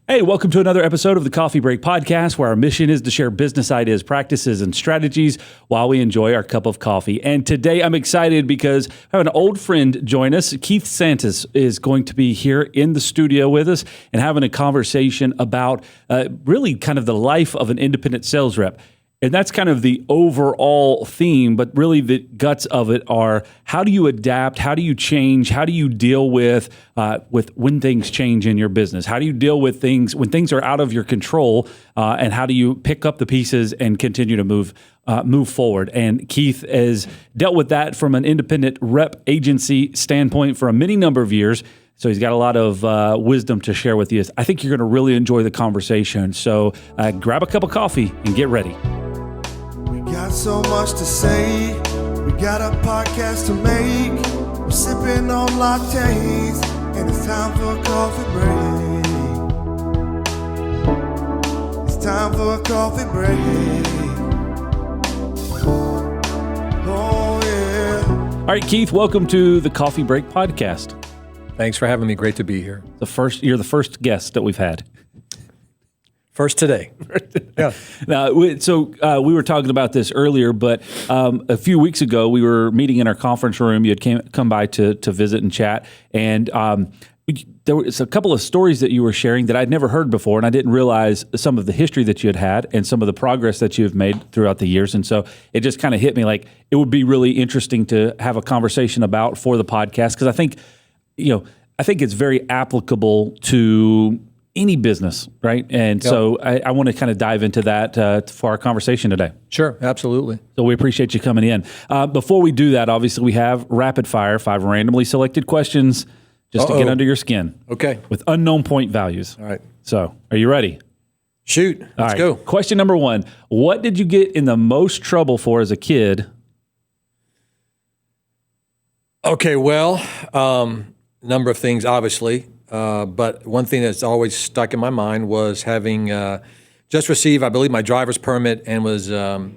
Hey, welcome to another episode of the Coffee Break Podcast, where our mission is to share business ideas, practices, and strategies while we enjoy our cup of coffee. And today I'm excited because I have an old friend join us. Keith Tsantes is going to be here in the studio with us and having a conversation about really kind of the life of an independent sales rep. And that's kind of the overall theme, but really the guts of it are, how do you adapt? How do you change? How do you deal with when things change in your business? How do you deal with things when things are out of your control? And how do you pick up the pieces and continue to move forward? And Keith has dealt with that from an independent rep agency standpoint for a many number of years. So he's got a lot of wisdom to share with you. I think you're going to really enjoy the conversation. So grab a cup of coffee and get ready. Got so much to say, we got a podcast to make. We're sipping on lattes, and it's time for a coffee break. It's time for a coffee break. Oh yeah. All right, Keith, welcome to the Coffee Break Podcast. Thanks for having me. Great to be here. You're the first guest that we've had. First today. Yeah. Now, we were talking about this earlier, but a few weeks ago, we were meeting in our conference room. You had come by to visit and chat, and there was a couple of stories that you were sharing that I'd never heard before, and I didn't realize some of the history that you had and some of the progress that you've made throughout the years. And so it just kind of hit me like it would be really interesting to have a conversation about for the podcast, because I think it's very applicable to any business, right? And so I want to kind of dive into that for our conversation today. Sure, absolutely. So we appreciate you coming in. Before we do that, obviously we have rapid fire, 5 randomly selected questions just to get under your skin. Okay. With unknown point values. All right. So are you ready? Shoot, let's go. Question number 1. What did you get in the most trouble for as a kid? Okay, well, number of things, obviously. But one thing that's always stuck in my mind was having just received, I believe, my driver's permit, and was in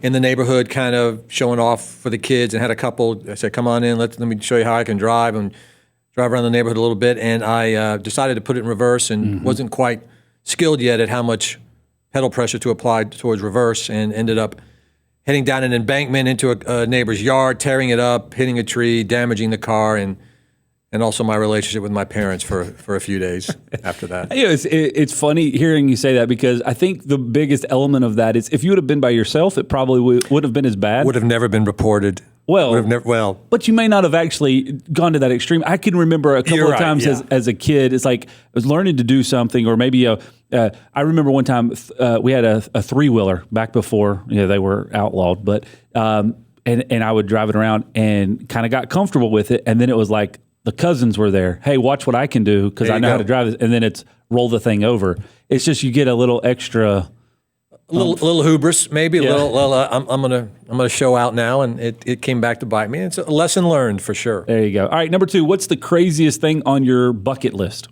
the neighborhood kind of showing off for the kids, and had a couple. I said, come on in, let me show you how I can drive, and drive around the neighborhood a little bit. And I decided to put it in reverse, and wasn't quite skilled yet at how much pedal pressure to apply towards reverse, and ended up heading down an embankment into a neighbor's yard, tearing it up, hitting a tree, damaging the car, and also my relationship with my parents for a few days after that. It's funny hearing you say that, because I think the biggest element of that is if you would have been by yourself, it probably would have been as bad. Would have never been reported. But you may not have actually gone to that extreme. I can remember a couple of times as a kid, it's like I was learning to do something, or maybe I remember one time we had a 3-wheeler back before they were outlawed, but and I would drive it around and kind of got comfortable with it, and then it was like, the cousins were there. Hey, watch what I can do, because I know how to drive this. And then it's roll the thing over. It's just you get a little extra, little hubris, maybe a little. I'm gonna show out now, and it came back to bite me. It's a lesson learned for sure. There you go. All right, number 2. What's the craziest thing on your bucket list?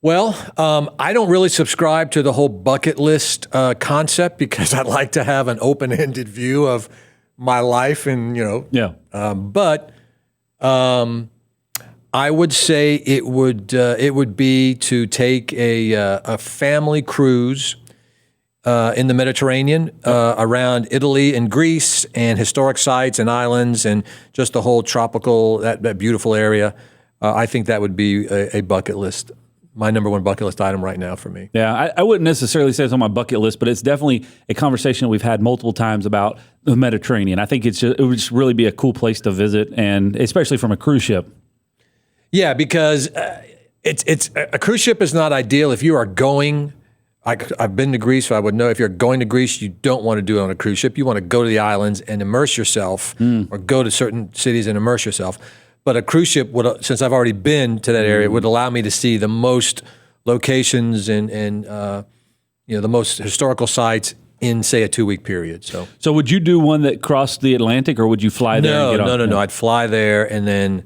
Well, I don't really subscribe to the whole bucket list concept, because I'd like to have an open-ended view of my life, and but. I would say it would be to take a family cruise in the Mediterranean around Italy and Greece, and historic sites and islands, and just the whole tropical, that beautiful area. I think that would be a bucket list. My number 1 bucket list item right now for me. Yeah, I wouldn't necessarily say it's on my bucket list, but it's definitely a conversation that we've had multiple times about the Mediterranean. I think it would just really be a cool place to visit, and especially from a cruise ship. Yeah, because it's a cruise ship is not ideal if you are going. I've been to Greece, so I would know if you're going to Greece, you don't want to do it on a cruise ship. You want to go to the islands and immerse yourself, or go to certain cities and immerse yourself. But a cruise ship would, since I've already been to that area, would allow me to see the most locations and the most historical sites in, say, a 2-week period. So would you do one that crossed the Atlantic, or would you fly there and get off? No. I'd fly there and then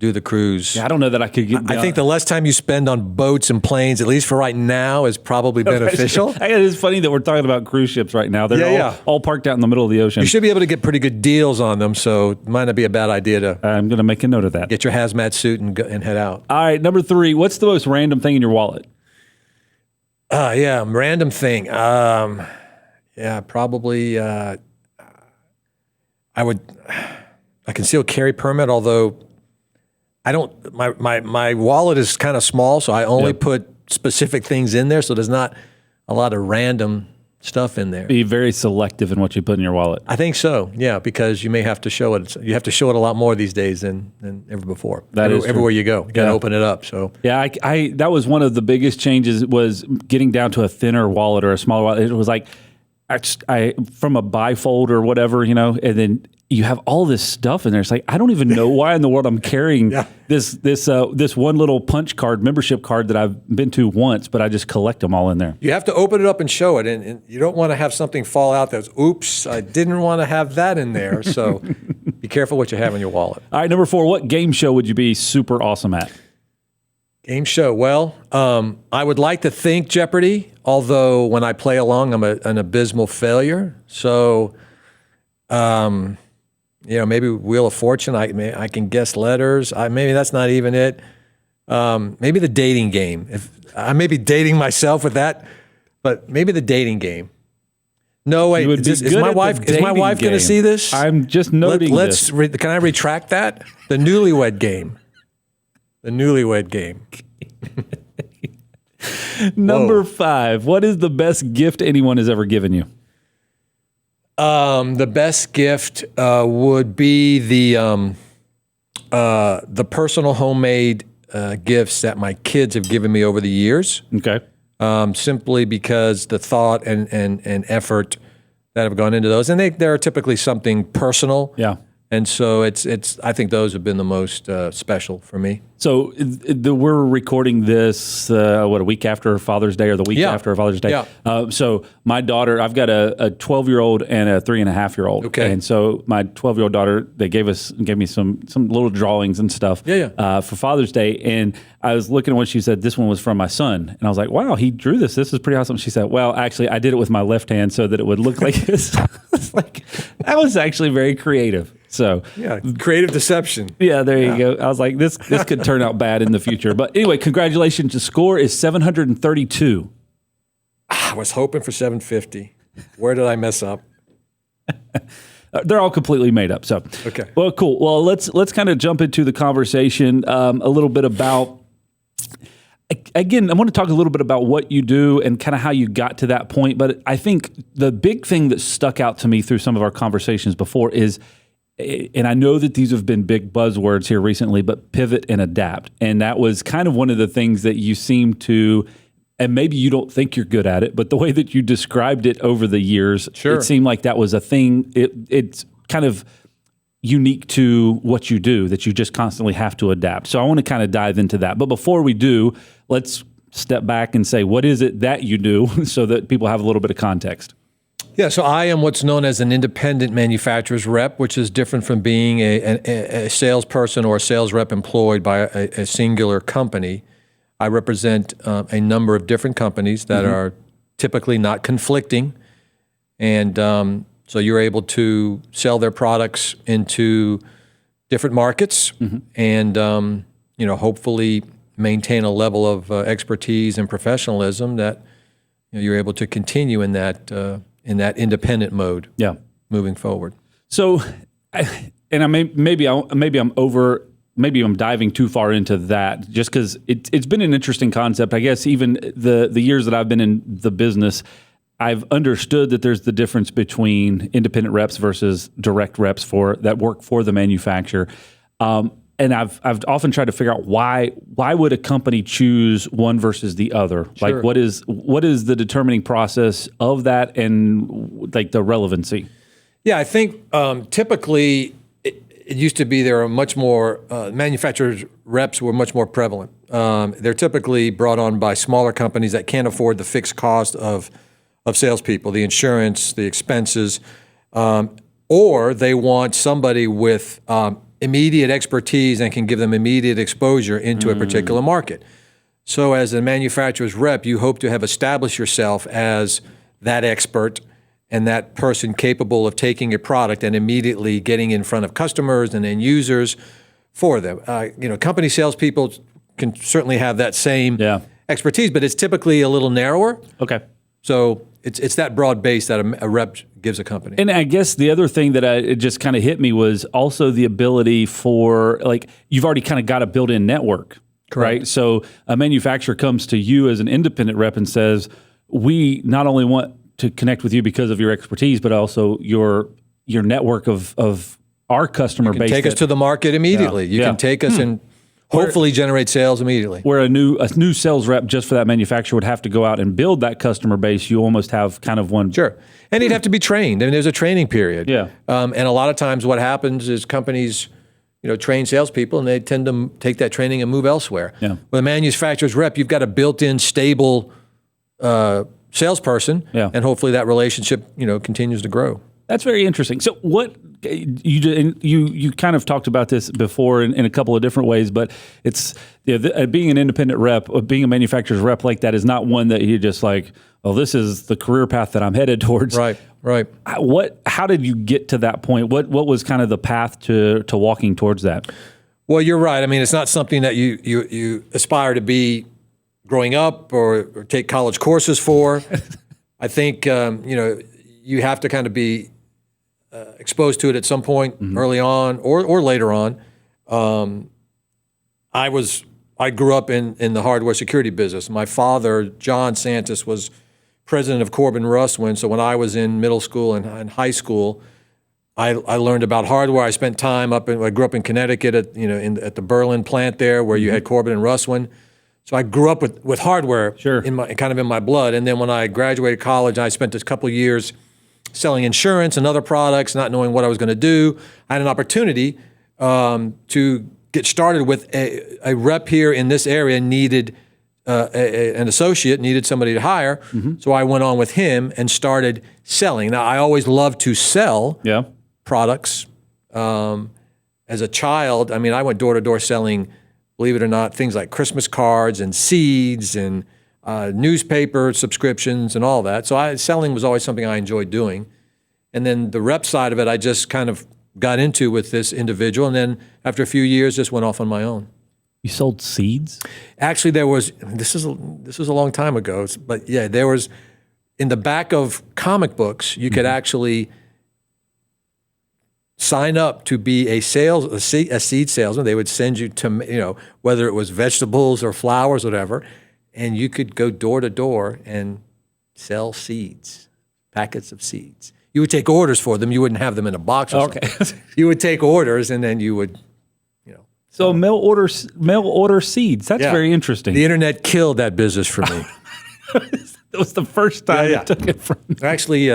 do the cruise. Yeah, I don't know that I could get. I think the less time you spend on boats and planes, at least for right now, is probably beneficial. It's funny that we're talking about cruise ships right now. They're all parked out in the middle of the ocean. You should be able to get pretty good deals on them, so it might not be a bad idea to. I'm going to make a note of that. Get your hazmat suit and head out. All right, number 3. What's the most random thing in your wallet? Random thing. Probably. I concealed carry permit, although I don't. My wallet is kind of small, so I only put specific things in there. So there's not a lot of random stuff in there. Be very selective in what you put in your wallet. I think so. Yeah, because you may have to show it. You have to show it a lot more these days than ever before. Everywhere you go, you got to open it up. So I that was one of the biggest changes, was getting down to a thinner wallet or a smaller wallet. It was like I from a bifold or whatever, and then you have all this stuff in there. It's like, I don't even know why in the world I'm carrying this one little punch card, membership card that I've been to once, but I just collect them all in there. You have to open it up and show it, and you don't want to have something fall out that's, oops, I didn't want to have that in there. So be careful what you have in your wallet. All right, number 4, what game show would you be super awesome at? Game show. Well, I would like to think Jeopardy, although when I play along, I'm an abysmal failure. So, maybe Wheel of Fortune. I can guess letters. Maybe that's not even it. Maybe the dating game. If I may be dating myself with that, but maybe the dating game. No, wait. Is my wife going to see this? I'm just noting this. Can I retract that? The newlywed game. The newlywed game. Number 5. What is the best gift anyone has ever given you? The best gift would be the personal homemade gifts that my kids have given me over the years. Okay. Simply because the thought and effort that have gone into those, and they're typically something personal. Yeah. And so I think those have been the most special for me. So we're recording this, a week after Father's Day or the week after Father's Day. Yeah. So my daughter, I've got a 12-year-old and a 3.5-year-old. Okay. And so my 12-year-old daughter, they gave me some little drawings and stuff for Father's Day. And I was looking at what she said, this one was from my son. And I was like, wow, he drew this. This is pretty awesome. She said, well, actually, I did it with my left hand so that it would look like this. Like, that was actually very creative. So creative deception. Yeah, there you go. I was like, this could turn out bad in the future. But anyway, congratulations. The score is 732. I was hoping for 750. Where did I mess up? They're all completely made up. So okay. Well, cool. Well, let's kind of jump into the conversation a little bit about. Again, I want to talk a little bit about what you do and kind of how you got to that point. But I think the big thing that stuck out to me through some of our conversations before is, and I know that these have been big buzzwords here recently, but pivot and adapt. And that was kind of one of the things that you seem to, and maybe you don't think you're good at it, but the way that you described it over the years, it seemed like that was a thing. It's kind of unique to what you do, that you just constantly have to adapt. So I want to kind of dive into that. But before we do, let's step back and say, what is it that you do so that people have a little bit of context? Yeah, so I am what's known as an independent manufacturer's rep, which is different from being a salesperson or a sales rep employed by a singular company. I represent a number of different companies that are typically not conflicting, and so you're able to sell their products into different markets, and hopefully maintain a level of expertise and professionalism that you're able to continue in that independent mode. Yeah, moving forward. So, maybe I'm diving too far into that, just because it's been an interesting concept. I guess even the years that I've been in the business, I've understood that there's the difference between independent reps versus direct reps that work for the manufacturer. And I've often tried to figure out why would a company choose one versus the other? Sure. Like what is the determining process of that, and like the relevancy? Yeah, I think typically it used to be there are much more manufacturers reps were much more prevalent. They're typically brought on by smaller companies that can't afford the fixed cost of salespeople, the insurance, the expenses, or they want somebody with immediate expertise and can give them immediate exposure into a particular market. So as a manufacturer's rep, you hope to have established yourself as that expert and that person capable of taking a product and immediately getting in front of customers and end users for them. Company salespeople can certainly have that same expertise, but it's typically a little narrower. Okay. So it's that broad base that a rep gives a company. And I guess the other thing that it just kind of hit me was also the ability for, like, you've already kind of got a built-in network, right? So a manufacturer comes to you as an independent rep and says, we not only want to connect with you because of your expertise, but also your network of our customer base. Take us to the market immediately. You can take us and hopefully generate sales immediately. Where a new sales rep just for that manufacturer would have to go out and build that customer base, you almost have kind of one. Sure. And he'd have to be trained. I mean, there's a training period. Yeah. And a lot of times what happens is companies, train salespeople and they tend to take that training and move elsewhere. Yeah. With a manufacturer's rep, you've got a built-in stable salesperson, and hopefully that relationship, continues to grow. That's very interesting. So what you kind of talked about this before in a couple of different ways, but it's being an independent rep, being a manufacturer's rep like that is not one that you just like, oh, this is the career path that I'm headed towards. Right. How did you get to that point? What was kind of the path to walking towards that? Well, you're right. I mean, it's not something that you aspire to be growing up or take college courses for. I think you have to kind of be exposed to it at some point early on or later on. I grew up in the hardware security business. My father, John Tsantes, was president of Corbin Russwin. So when I was in middle school and high school, I learned about hardware. I spent time I grew up in Connecticut at the Berlin plant there where you had Corbin and Russwin. So I grew up with hardware in my blood. And then when I graduated college, I spent a couple of years selling insurance and other products, not knowing what I was going to do. I had an opportunity to get started with a rep here in this area needed an associate, needed somebody to hire. So I went on with him and started selling. Now, I always loved to sell products. As a child, I mean, I went door to door selling, believe it or not, things like Christmas cards and seeds and newspaper subscriptions and all that. So selling was always something I enjoyed doing. And then the rep side of it, I just kind of got into with this individual. And then after a few years, just went off on my own. You sold seeds? Actually, this was a long time ago, but yeah, there was, in the back of comic books, you could actually sign up to be a seed salesman. They would send you to, whether it was vegetables or flowers, whatever, and you could go door to door and sell seeds, packets of seeds. You would take orders for them. You wouldn't have them in a box or something. You would take orders, and then you would, So mail order seeds. That's very interesting. The internet killed that business for me. That was the first time it took it from me. Actually,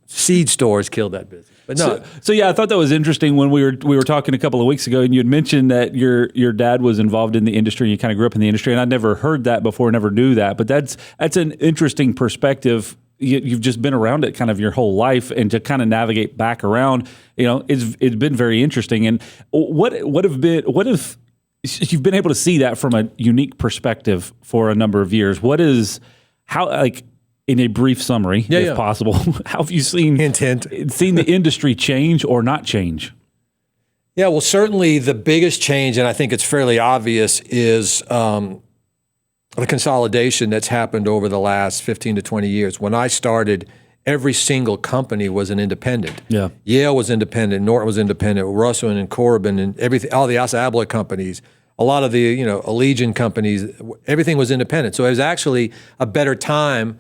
seed stores killed that business. But no. So I thought that was interesting when we were talking a couple of weeks ago, and you had mentioned that your dad was involved in the industry. You kind of grew up in the industry, and I'd never heard that before, never knew that. But that's an interesting perspective. You've just been around it kind of your whole life, and to kind of navigate back around, it's been very interesting. And what if you've been able to see that from a unique perspective for a number of years? In a brief summary, if possible, how have you seen the industry change or not change? Yeah, well, certainly the biggest change, and I think it's fairly obvious, is the consolidation that's happened over the last 15 to 20 years. When I started, every single company was an independent. Yeah. Yale was independent, Norton was independent, Russwin and Corbin and everything, all the Assa Abloy companies, a lot of the Allegiant companies, everything was independent. So it was actually a better time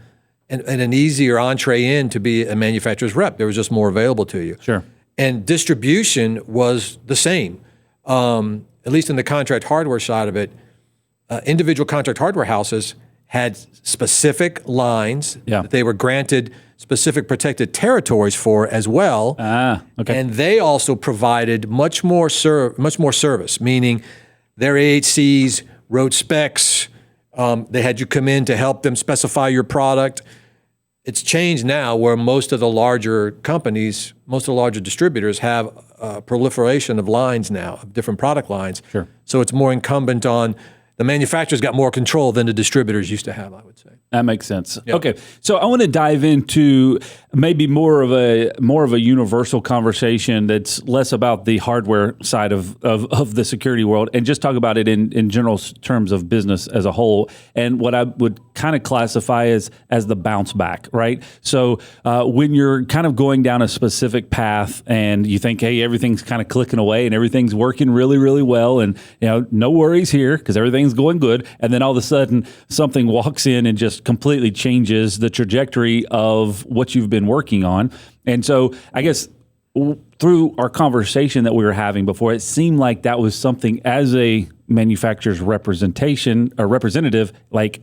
and an easier entree in to be a manufacturer's rep. There was just more available to you. Sure. And distribution was the same, at least in the contract hardware side of it. Individual contract hardware houses had specific lines that they were granted specific protected territories for as well. Okay. And they also provided much more service, meaning their AHCs wrote specs. They had you come in to help them specify your product. It's changed now where most of the larger companies, most of the larger distributors have proliferation of lines now, of different product lines. Sure. So it's more incumbent on the manufacturers got more control than the distributors used to have, I would say. That makes sense. Yep. Okay, so I want to dive into maybe more of a universal conversation that's less about the hardware side of the security world, and just talk about it in general terms of business as a whole, and what I would kind of classify as the bounce back, right? So when you're kind of going down a specific path and you think, hey, everything's kind of clicking away and everything's working really, really well, and no worries here because everything's going good, and then all of a sudden something walks in and just completely changes the trajectory of what you've been working on. And so I guess through our conversation that we were having before, it seemed like that was something as a manufacturer's representative, like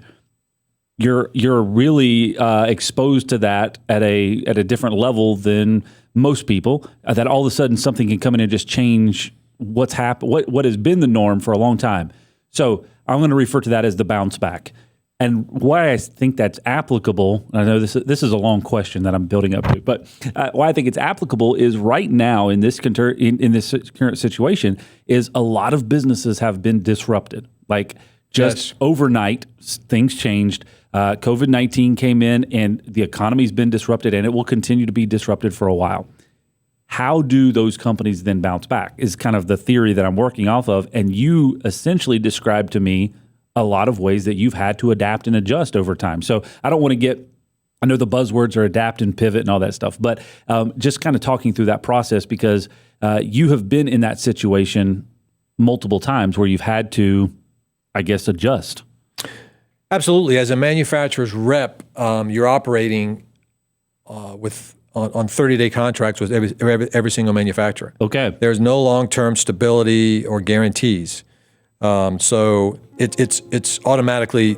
you're really exposed to that at a different level than most people, that all of a sudden something can come in and just change what's happened, what has been the norm for a long time. So I'm going to refer to that as the bounce back. And why I think that's applicable, and I know this is a long question that I'm building up to, but why I think it's applicable is right now in this current situation is a lot of businesses have been disrupted. Like just overnight, things changed. COVID-19 came in and the economy's been disrupted, and it will continue to be disrupted for a while. How do those companies then bounce back is kind of the theory that I'm working off of. And you essentially described to me a lot of ways that you've had to adapt and adjust over time. So I don't want to get, I know the buzzwords are adapt and pivot and all that stuff, but just kind of talking through that process, because you have been in that situation multiple times where you've had to, I guess, adjust. Absolutely. As a manufacturer's rep, you're operating on 30-day contracts with every single manufacturer. Okay. There's no long-term stability or guarantees. So it's automatically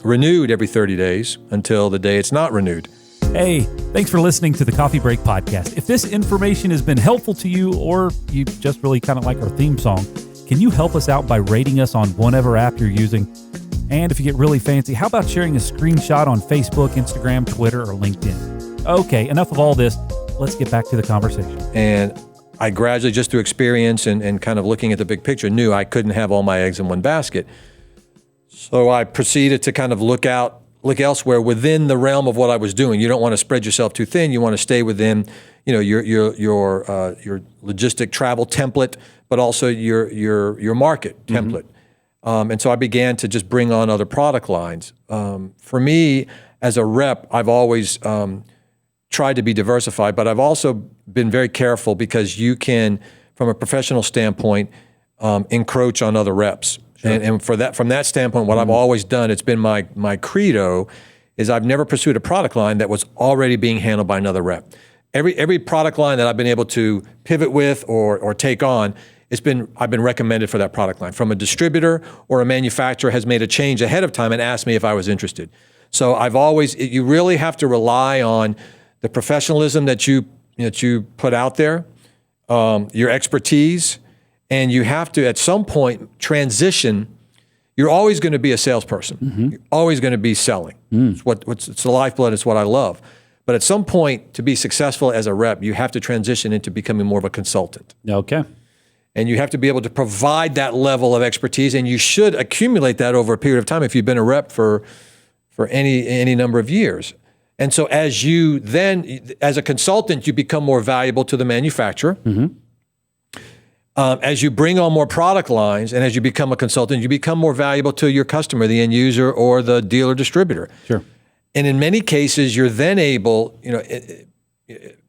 renewed every 30 days until the day it's not renewed. Hey, thanks for listening to the Coffee Break Podcast. If this information has been helpful to you, or you just really kind of like our theme song, can you help us out by rating us on whatever app you're using? And if you get really fancy, how about sharing a screenshot on Facebook, Instagram, Twitter, or LinkedIn? Okay, enough of all this. Let's get back to the conversation. And I gradually, just through experience and kind of looking at the big picture, knew I couldn't have all my eggs in one basket. So I proceeded to kind of look elsewhere within the realm of what I was doing. You don't want to spread yourself too thin. You want to stay within, your logistic travel template, but also your market template. And so I began to just bring on other product lines. For me, as a rep, I've always tried to be diversified, but I've also been very careful, because you can, from a professional standpoint, encroach on other reps. Sure. And from that standpoint, what I've always done, it's been my credo, is I've never pursued a product line that was already being handled by another rep. Every product line that I've been able to pivot with or take on, I've been recommended for that product line. From a distributor or a manufacturer has made a change ahead of time and asked me if I was interested. So you really have to rely on the professionalism that you put out there, your expertise, and you have to at some point transition. You're always going to be a salesperson. Mm-hmm. You're always going to be selling. It's the lifeblood. It's what I love. But at some point, to be successful as a rep, you have to transition into becoming more of a consultant. Okay. And you have to be able to provide that level of expertise, and you should accumulate that over a period of time if you've been a rep for any number of years. And so as a consultant, you become more valuable to the manufacturer. Mm-hmm. As you bring on more product lines and as you become a consultant, you become more valuable to your customer, the end user or the dealer distributor. Sure. And in many cases, you're then able,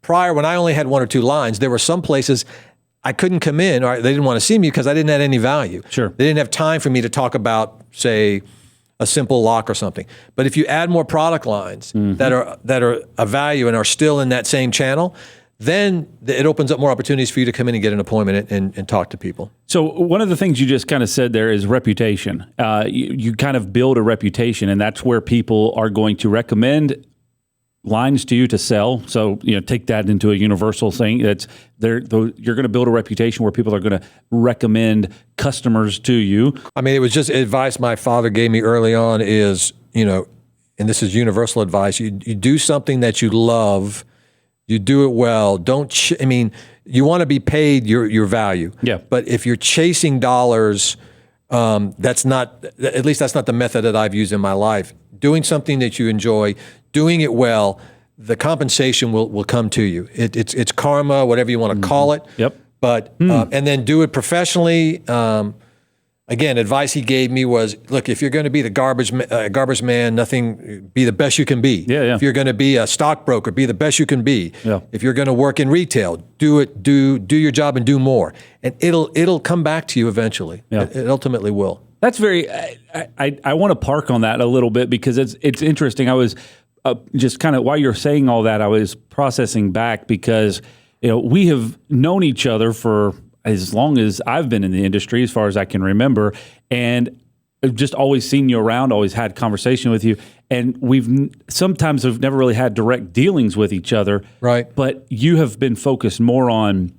prior when I only had one or two lines, there were some places I couldn't come in, or they didn't want to see me because I didn't have any value. Sure. They didn't have time for me to talk about, say, a simple lock or something. But if you add more product lines that are a value and are still in that same channel, then it opens up more opportunities for you to come in and get an appointment and talk to people. So one of the things you just kind of said there is reputation. You kind of build a reputation, and that's where people are going to recommend lines to you to sell. So, take that into a universal thing. You're going to build a reputation where people are going to recommend customers to you. I mean, it was just advice my father gave me early on is, and this is universal advice. You do something that you love. You do it well. you want to be paid your value. Yeah. But if you're chasing dollars, that's not the method that I've used in my life. Doing something that you enjoy, doing it well, the compensation will come to you. It's karma, whatever you want to call it. Yep. But and then do it professionally. Again, advice he gave me was, look, if you're going to be the garbage man, be the best you can be. Yeah. If you're going to be a stockbroker, be the best you can be. Yeah. If you're going to work in retail, do your job and do more, and it'll come back to you eventually. Yeah. It ultimately will. That's very. I want to park on that a little bit because it's interesting. I was just kind of while you're saying all that, I was processing back because we have known each other for as long as I've been in the industry, as far as I can remember, and I've just always seen you around, always had conversation with you, and we've never really had direct dealings with each other. Right. But you have been focused more on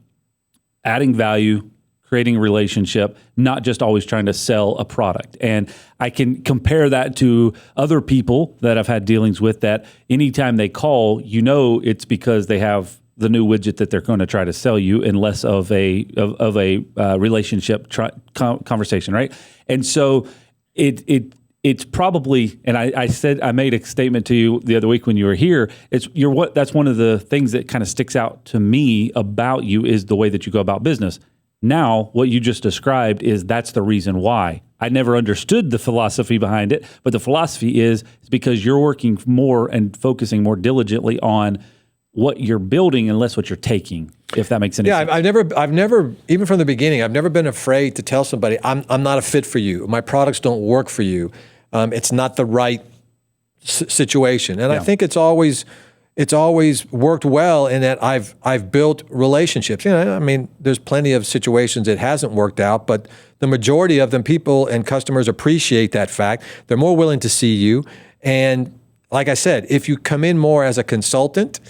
adding value, creating a relationship, not just always trying to sell a product. And I can compare that to other people that I've had dealings with that anytime they call, it's because they have the new widget that they're going to try to sell you, and less of a relationship conversation, right? And so it's probably, and I made a statement to you the other week when you were here. That's one of the things that kind of sticks out to me about you is the way that you go about business. Now, what you just described that's the reason why. I never understood the philosophy behind it, but the philosophy is because you're working more and focusing more diligently on what you're building and less what you're taking, if that makes any sense. Yeah, I've never, even from the beginning, I've never been afraid to tell somebody, I'm not a fit for you. My products don't work for you. It's not the right situation. And I think it's always worked well in that I've built relationships. There's plenty of situations it hasn't worked out, but the majority of them, people and customers appreciate that fact. They're more willing to see you. And like I said, if you come in more as a consultant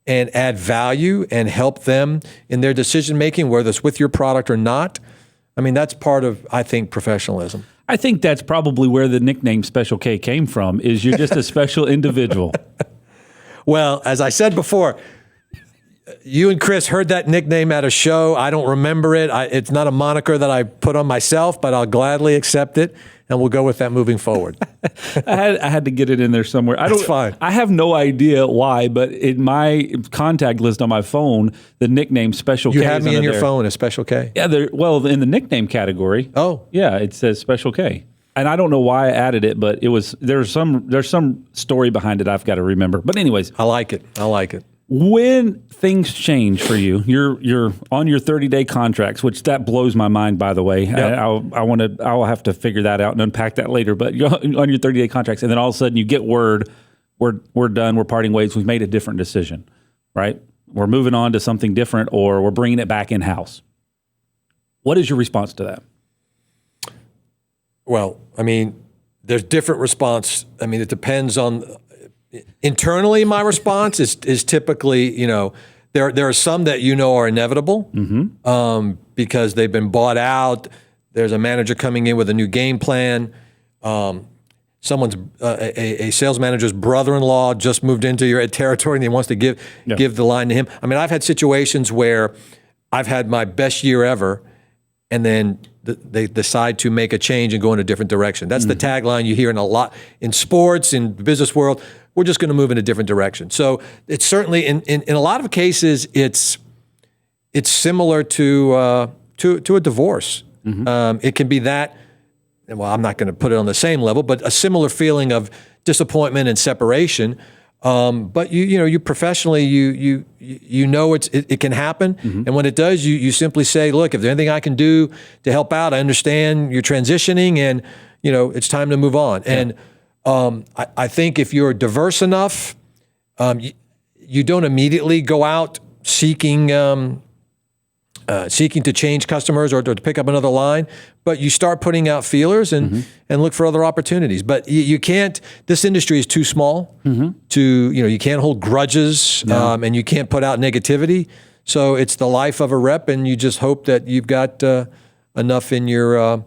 and add value and help them in their decision-making, whether it's with your product or not, that's part of, I think, professionalism. I think that's probably where the nickname Special K came from, is you're just a special individual. Well, as I said before, you and Chris heard that nickname at a show. I don't remember it. It's not a moniker that I put on myself, but I'll gladly accept it, and we'll go with that moving forward. I had to get it in there somewhere. That's fine. I have no idea why, but in my contact list on my phone, the nickname Special K. You have me in your phone as Special K? Yeah, in the nickname category. Oh. Yeah, it says Special K. And I don't know why I added it, but there's some story behind it I've got to remember. But anyways. I like it. When things change for you, you're on your 30-day contracts, which that blows my mind, by the way. Yep. I'll have to figure that out and unpack that later. But you're on your 30-day contracts, and then all of a sudden you get word, we're done, we're parting ways, we've made a different decision, right? We're moving on to something different, or we're bringing it back in-house. What is your response to that? Well, there's different response. It depends on. Internally, my response is typically, there are some that are inevitable because they've been bought out. There's a manager coming in with a new game plan. Someone's a sales manager's brother-in-law just moved into your territory and he wants to give the line to him. I've had situations where I've had my best year ever, and then they decide to make a change and go in a different direction. That's the tagline you hear in a lot in sports, in the business world. We're just going to move in a different direction. So it's certainly in a lot of cases it's similar to a divorce. It can be that. Well, I'm not going to put it on the same level, but a similar feeling of disappointment and separation. But you professionally, it can happen. And when it does, you simply say, look, if there's anything I can do to help out, I understand you're transitioning and, it's time to move on. Yeah. And I think if you're diverse enough, you don't immediately go out seeking to change customers or to pick up another line, but you start putting out feelers and look for other opportunities. But you can't. This industry is too small to you can't hold grudges and you can't put out negativity. So it's the life of a rep, and you just hope that you've got enough in your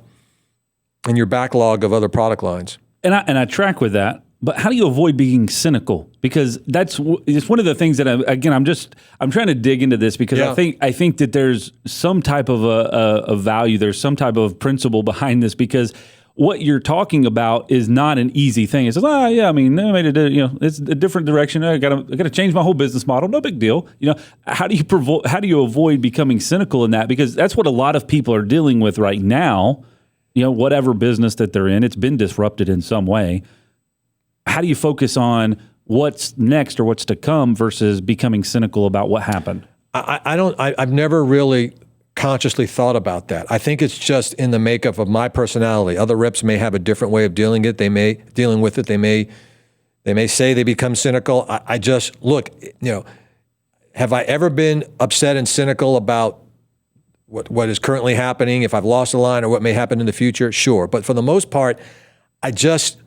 backlog of other product lines. And I track with that. But how do you avoid being cynical? Because it's one of the things that I'm trying to dig into this because I think that there's some type of a value, there's some type of principle behind this because what you're talking about is not an easy thing. It's I made it. It's a different direction. I got to change my whole business model. No big deal. How do you avoid becoming cynical in that? Because that's what a lot of people are dealing with right now. Whatever business that they're in, it's been disrupted in some way. How do you focus on what's next or what's to come versus becoming cynical about what happened? I've never really consciously thought about that. I think it's just in the makeup of my personality. Other reps may have a different way of dealing with it. They may say they become cynical. I just look, have I ever been upset and cynical about what is currently happening, if I've lost a line or what may happen in the future? Sure. But for the most part, I just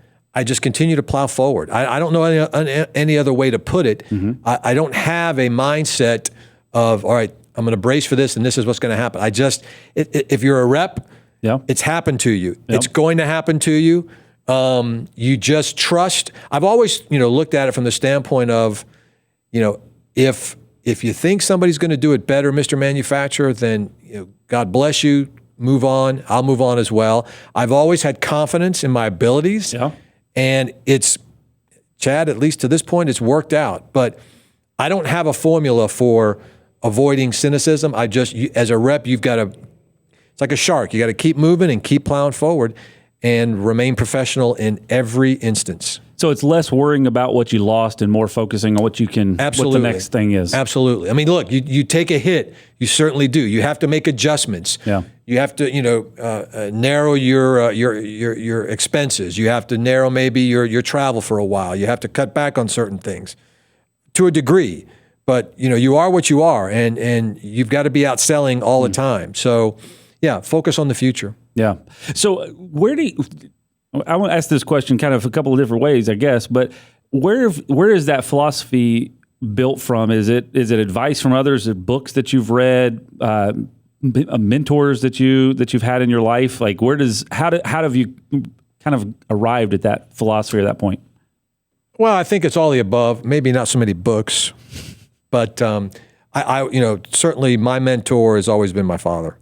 continue to plow forward. I don't know any other way to put it. Mm-hmm. I don't have a mindset of, all right, I'm going to brace for this and this is what's going to happen. If you're a rep, it's happened to you. Yep. It's going to happen to you. You just trust. I've always, looked at it from the standpoint of, if you think somebody's going to do it better, Mr. Manufacturer, then God bless you, move on. I'll move on as well. I've always had confidence in my abilities. Yeah. And it's, Chad, at least to this point, it's worked out. But I don't have a formula for avoiding cynicism. As a rep, you've got to, it's like a shark. You got to keep moving and keep plowing forward and remain professional in every instance. So it's less worrying about what you lost and more focusing on what you can, Absolutely. What the next thing is. Absolutely. I mean, look, you take a hit. You certainly do. You have to make adjustments. Yeah. You have to, narrow your expenses. You have to narrow maybe your travel for a while. You have to cut back on certain things to a degree. But, you are what you are, and you've got to be out selling all the time. So, focus on the future. Yeah. So I want to ask this question kind of a couple of different ways, I guess, but where is that philosophy built from? Is it advice from others, books that you've read, mentors that you've had in your life? Like how have you kind of arrived at that philosophy at that point? Well, I think it's all the above, maybe not so many books, but I certainly my mentor has always been my father.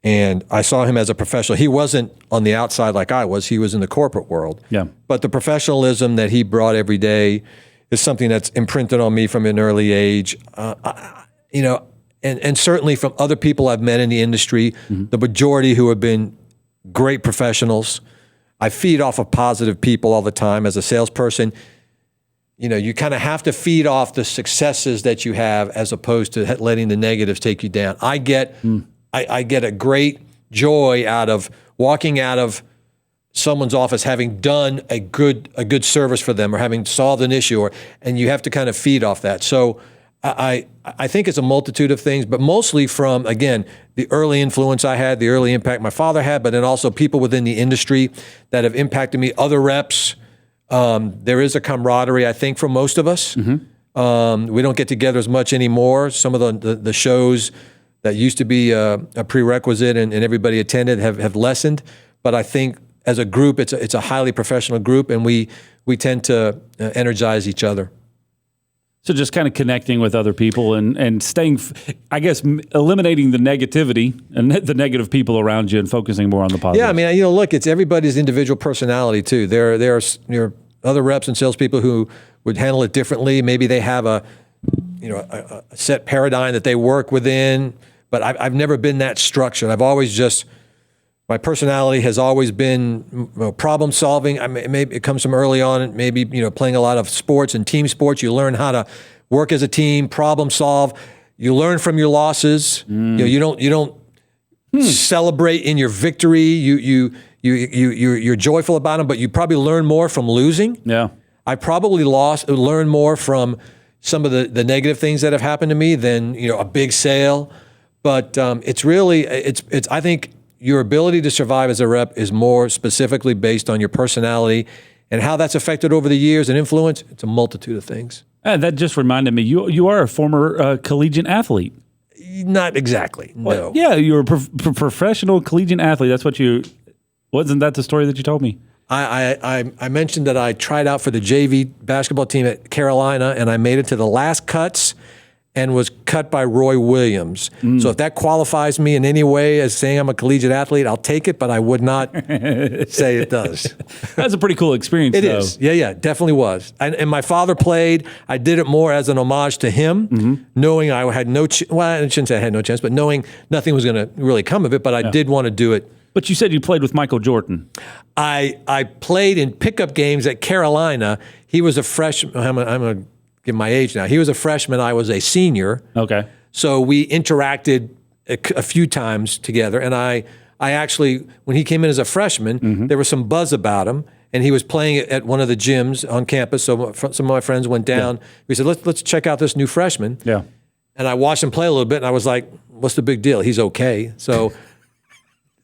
And I saw him as a professional. He wasn't on the outside like I was. He was in the corporate world. Yeah. But the professionalism that he brought every day is something that's imprinted on me from an early age. And certainly from other people I've met in the industry, the majority who have been great professionals. I feed off of positive people all the time as a salesperson. You kind of have to feed off the successes that you have as opposed to letting the negatives take you down. I get a great joy out of walking out of someone's office having done a good service for them or having solved an issue, and you have to kind of feed off that. So I think it's a multitude of things, but mostly from, again, the early influence I had, the early impact my father had, but then also people within the industry that have impacted me, other reps. There is a camaraderie, I think, for most of us. Mm-hmm. We don't get together as much anymore. Some of the shows that used to be a prerequisite and everybody attended have lessened. But I think as a group, it's a highly professional group, and we tend to energize each other. So just kind of connecting with other people and staying, I guess, eliminating the negativity and the negative people around you and focusing more on the positive. Yeah, I mean, look, it's everybody's individual personality too. There are other reps and salespeople who would handle it differently. Maybe they have a set paradigm that they work within. But I've never been that structured. I've always my personality has always been problem solving. I mean, maybe it comes from early on, maybe, playing a lot of sports and team sports. You learn how to work as a team, problem solve. You learn from your losses. You don't celebrate in your victory. You're joyful about them, but you probably learn more from losing. Yeah. I probably learned more from some of the negative things that have happened to me than, a big sale. But it's really, I think your ability to survive as a rep is more specifically based on your personality and how that's affected over the years and influence. It's a multitude of things. That just reminded me, you are a former collegiate athlete. Not exactly, no. Well, yeah, you're a professional collegiate athlete. That's what wasn't that the story that you told me? I mentioned that I tried out for the JV basketball team at Carolina, and I made it to the last cuts and was cut by Roy Williams. So if that qualifies me in any way as saying I'm a collegiate athlete, I'll take it, but I would not say it does. That's a pretty cool experience, It though. is. Yeah, it definitely was. And my father played. I did it more as an homage to him, knowing I had no well, I shouldn't say I had no chance, but knowing nothing was going to really come of it, but I did want to do it. But you said you played with Michael Jordan. I played in pickup games at Carolina. He was a freshman. I'm going to give my age now. He was a freshman. I was a senior. Okay. So we interacted a few times together. And I actually, when he came in as a freshman, there was some buzz about him. And he was playing at one of the gyms on campus. So some of my friends went down. We said, let's check out this new freshman. Yeah. And I watched him play a little bit. And I was like, what's the big deal? He's okay. So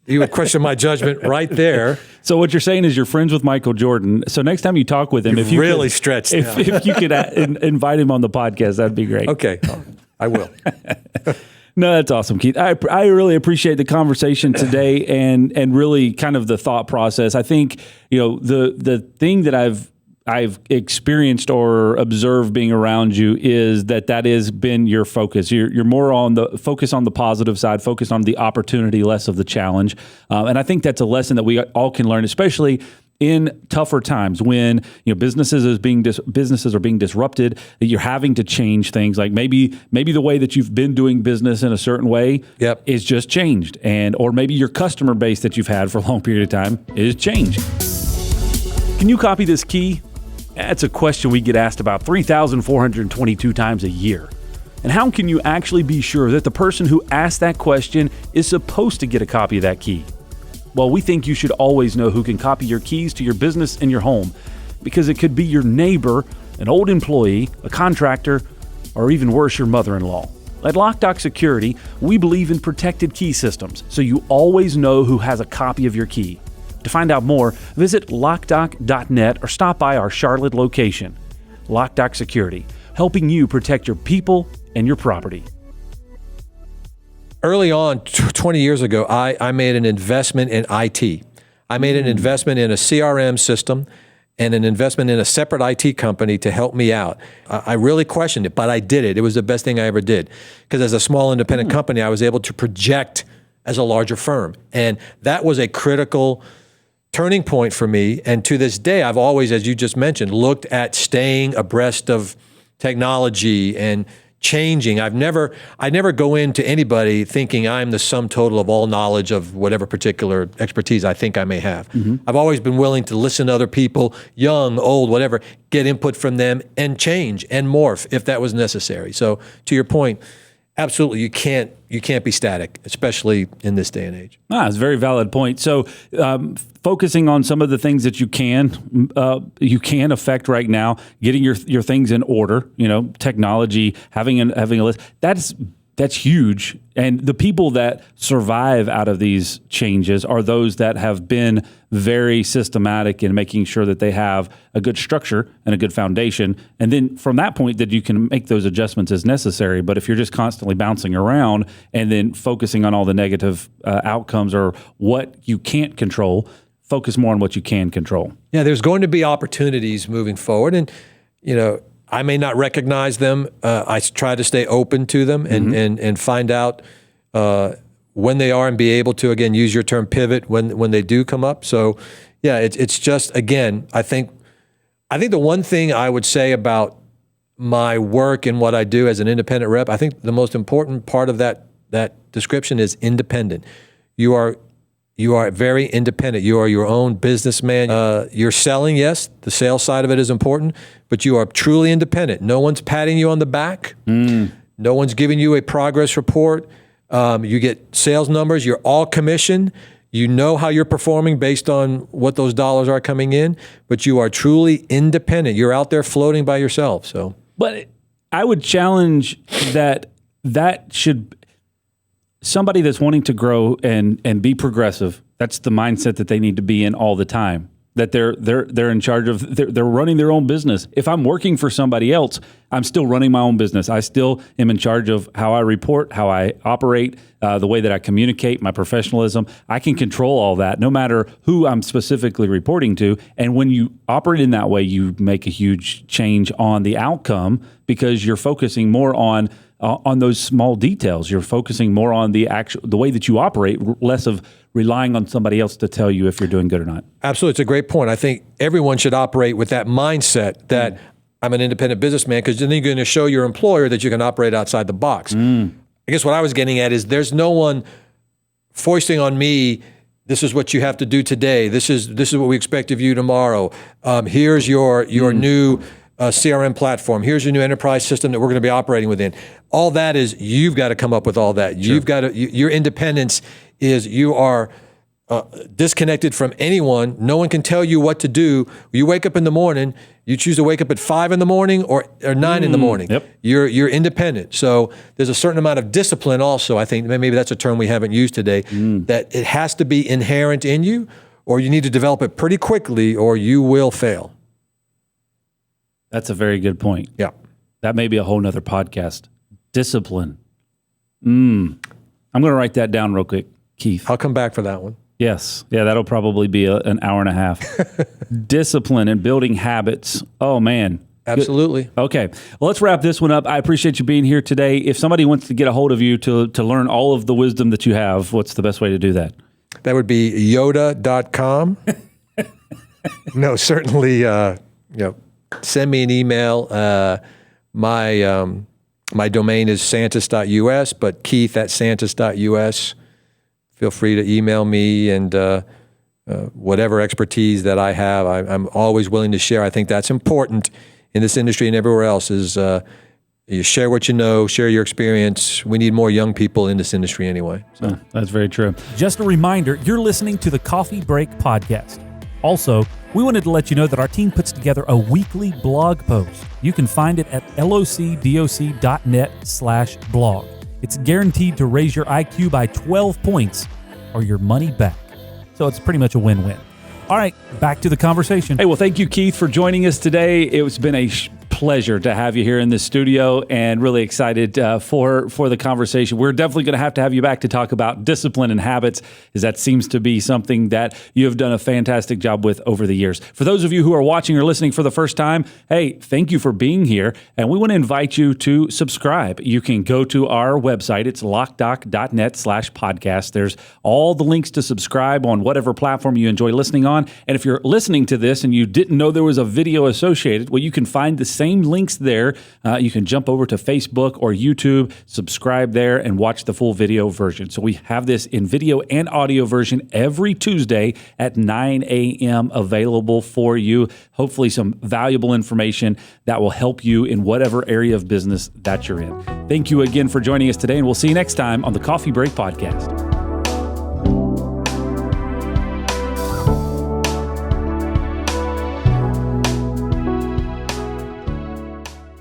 you would question my judgment right there. So what you're saying is you're friends with Michael Jordan. So next time you talk with him, if you really could, stretched if you could invite him on the podcast, that'd be great. Okay, I will. No, that's awesome, Keith. I really appreciate the conversation today and really kind of the thought process. I think, the thing that I've experienced or observed being around you is that has been your focus. You're more on the focus on the positive side, focus on the opportunity, less of the challenge. And I think that's a lesson that we all can learn, especially in tougher times when businesses are being disrupted, that you're having to change things. Like maybe the way that you've been doing business in a certain way is just changed, or maybe your customer base that you've had for a long period of time is changed. Can you copy this key? That's a question we get asked about 3,422 times a year. And how can you actually be sure that the person who asked that question is supposed to get a copy of that key? Well, we think you should always know who can copy your keys to your business and your home, because it could be your neighbor, an old employee, a contractor, or even worse, your mother-in-law. At Loc-Doc Security, we believe in protected key systems, so you always know who has a copy of your key. To find out more, visit locdoc.net or stop by our Charlotte location. Loc-Doc Security, helping you protect your people and your property. Early on, 20 years ago, I made an investment in IT. I made an investment in a CRM system and an investment in a separate IT company to help me out. I really questioned it, but I did it. It was the best thing I ever did. Because as a small independent company, I was able to project as a larger firm. And that was a critical turning point for me. And to this day, I've always, as you just mentioned, looked at staying abreast of technology and changing. I never go into anybody thinking I'm the sum total of all knowledge of whatever particular expertise I think I may have. I've always been willing to listen to other people, young, old, whatever, get input from them and change and morph if that was necessary. So to your point, absolutely, you can't be static, especially in this day and age. It's a very valid point. So, focusing on some of the things that you can affect right now, getting your things in order. Technology, having a list. That's huge. And the people that survive out of these changes are those that have been very systematic in making sure that they have a good structure and a good foundation. And then from that point that you can make those adjustments as necessary. But if you're just constantly bouncing around and then focusing on all the negative outcomes or what you can't control, focus more on what you can control. Yeah, there's going to be opportunities moving forward. And, I may not recognize them. I try to stay open to them and find out when they are and be able to, again, use your term pivot when they do come up. So, yeah, it's just, again, I think the one thing I would say about my work and what I do as an independent rep, I think the most important part of that description is independent. You are very independent. You are your own businessman. You're selling, yes, the sales side of it is important, but you are truly independent. No one's patting you on the back. No one's giving you a progress report. You get sales numbers. You're all commission. You know how you're performing based on what those dollars are coming in, but you are truly independent. You're out there floating by yourself. So, but I would challenge that should. Somebody that's wanting to grow and be progressive, that's the mindset that they need to be in all the time. that they're in charge of, they're running their own business. If I'm working for somebody else, I'm still running my own business. I still am in charge of how I report, how I operate, the way that I communicate, my professionalism. I can control all that no matter who I'm specifically reporting to. And when you operate in that way, you make a huge change on the outcome because you're focusing more on those small details. You're focusing more on the way that you operate, less of relying on somebody else to tell you if you're doing good or not. Absolutely. It's a great point. I think everyone should operate with that mindset that I'm an independent businessman, because then you're going to show your employer that you can operate outside the box. I guess what I was getting at is there's no one foisting on me, this is what you have to do today. This is what we expect of you tomorrow. Here's your new CRM platform. Here's your new enterprise system that we're going to be operating within. All that is, you've got to come up with all that. Sure. You've got to, your independence is you are disconnected from anyone. No one can tell you what to do. You wake up in the morning, you choose to wake up at 5 in the morning or 9 in the morning. Yep. You're independent. So there's a certain amount of discipline also. I think maybe that's a term we haven't used today, that it has to be inherent in you, or you need to develop it pretty quickly, or you will fail. That's a very good point. Yeah. That may be a whole nother podcast. Discipline. I'm going to write that down real quick, Keith. I'll come back for that one. Yes. Yeah, that'll probably be an hour and a half. Discipline and building habits. Oh, man. Absolutely. Good. Okay. Well, let's wrap this one up. I appreciate you being here today. If somebody wants to get a hold of you to learn all of the wisdom that you have, what's the best way to do that? That would be yoda.com. No, certainly, send me an email. My domain is Tsantes.us, but Keith@Tsantes.us. Feel free to email me, and whatever expertise that I have, I'm always willing to share. I think that's important in this industry and everywhere else is you share what you know, share your experience. We need more young people in this industry anyway. So. That's very true. Just a reminder, you're listening to the Coffee Break Podcast. Also, we wanted to let you know that our team puts together a weekly blog post. You can find it at locdoc.net/blog. It's guaranteed to raise your IQ by 12 points or your money back. So it's pretty much a win-win. All right, back to the conversation. Hey, well, thank you, Keith, for joining us today. It's been a pleasure to have you here in the studio, and really excited for the conversation. We're definitely going to have you back to talk about discipline and habits, as that seems to be something that you have done a fantastic job with over the years. For those of you who are watching or listening for the first time, hey, thank you for being here, and we want to invite you to subscribe. You can go to our website. It's Loc-Doc.net/podcast. There's all the links to subscribe on whatever platform you enjoy listening on. And if you're listening to this and you didn't know there was a video associated, well, you can find the same links there. You can jump over to Facebook or YouTube, subscribe there, and watch the full video version. So we have this in video and audio version every Tuesday at 9 a.m. available for you. Hopefully some valuable information that will help you in whatever area of business that you're in. Thank you again for joining us today, and we'll see you next time on the Coffee Break Podcast.